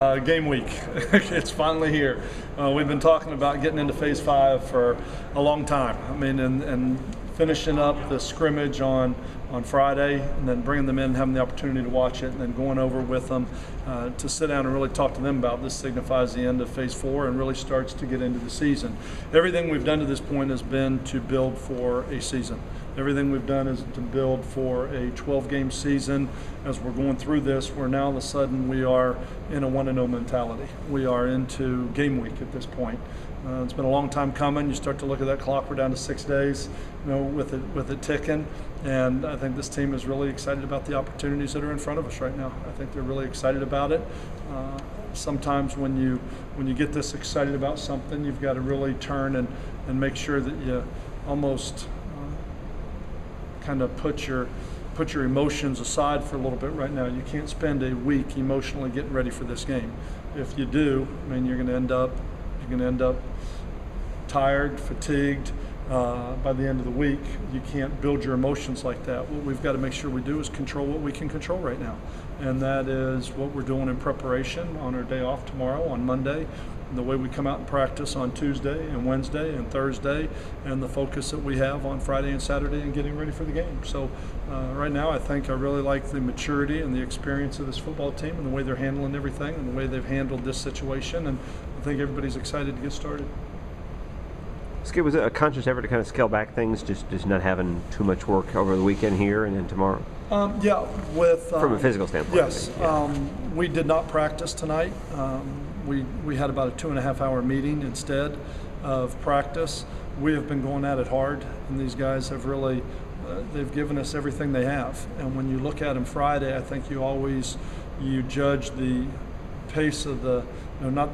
Game week. It's finally here. We've been talking about getting into Phase 5 for a long time. I mean, and finishing up the scrimmage on Friday, and then bringing them in and having the opportunity to watch it, and then going over with them to sit down and really talk to them about this signifies the end of Phase 4 and really starts to get into the season. Everything we've done to this point has been to build for a season. Everything we've done is to build for a 12-game season. As we're going through this, we're now all of a sudden we are in a 1-0 mentality. We are into game week at this point. It's been a long time coming. You start to look at that clock. We're down to 6 days, with it ticking. And I think this team is really excited about the opportunities that are in front of us right now. I think they're really excited about it. Sometimes when you get this excited about something, you've got to really turn and make sure that you almost kind of put your emotions aside for a little bit right now. You can't spend a week emotionally getting ready for this game. If you do, I mean, you're going to end up tired, fatigued by the end of the week. You can't build your emotions like that. What we've got to make sure we do is control what we can control right now, and that is what we're doing in preparation on our day off tomorrow, on Monday, the way we come out and practice on Tuesday and Wednesday and Thursday, and the focus that we have on Friday and Saturday and getting ready for the game. So right now I think I really like the maturity and the experience of this football team and the way they're handling everything and the way they've handled this situation, and I think everybody's excited to get started. Skip, was it a conscious effort to kind of scale back things, just not having too much work over the weekend here and then tomorrow? Yeah, from a physical standpoint. Yes, we did not practice tonight. We had about a 2.5-hour meeting instead of practice. We have been going at it hard, and these guys have really they've given us everything they have. And when you look at them Friday, I think you judge the pace of not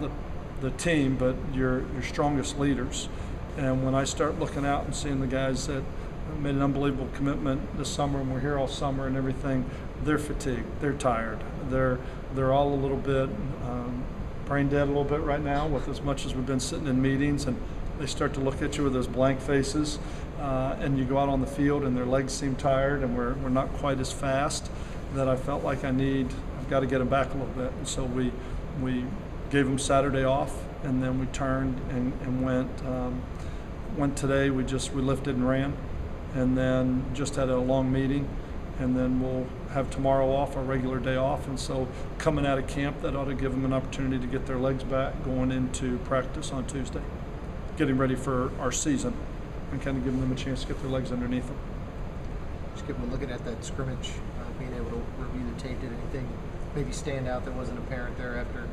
the team, but your strongest leaders. And when I start looking out and seeing the guys that made an unbelievable commitment this summer, and we're here all summer and everything, they're fatigued, they're tired, they're all a little bit brain dead a little bit right now with as much as we've been sitting in meetings, and they start to look at you with those blank faces, and you go out on the field and their legs seem tired, and we're not quite as fast, that I felt like I've got to get them back a little bit. And so we gave them Saturday off, and then we turned and went today. We lifted and ran, and then just had a long meeting, and then we'll have tomorrow off, our regular day off. And so coming out of camp, that ought to give them an opportunity to get their legs back going into practice on Tuesday, getting ready for our season, and kind of giving them a chance to get their legs underneath them. Skip, when looking at that scrimmage, being able to review the tape, did anything maybe stand out that wasn't apparent there after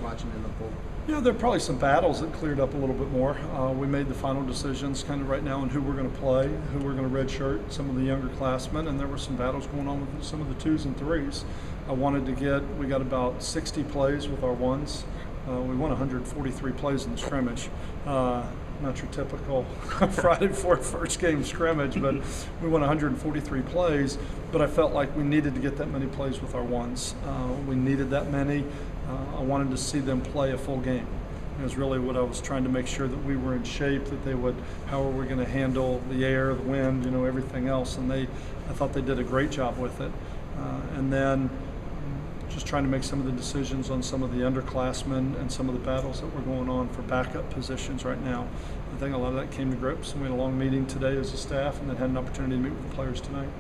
watching it unfold? Yeah, there are probably some battles that cleared up a little bit more. We made the final decisions kind of right now on who we're going to play, who we're going to redshirt, some of the younger classmen, and there were some battles going on with some of the 2s and 3s. We got about 60 plays with our 1s. We won 143 plays in the scrimmage. Not your typical Friday before first game scrimmage, but we won 143 plays. But I felt like we needed to get that many plays with our 1s. We needed that many. I wanted to see them play a full game. It was really what I was trying to make sure that we were in shape, that they would, how are we going to handle the air, the wind, everything else. And I thought they did a great job with it. And then just trying to make some of the decisions on some of the underclassmen and some of the battles that were going on for backup positions right now. I think a lot of that came to grips, and we had a long meeting today as a staff, and then had an opportunity to meet with the players tonight.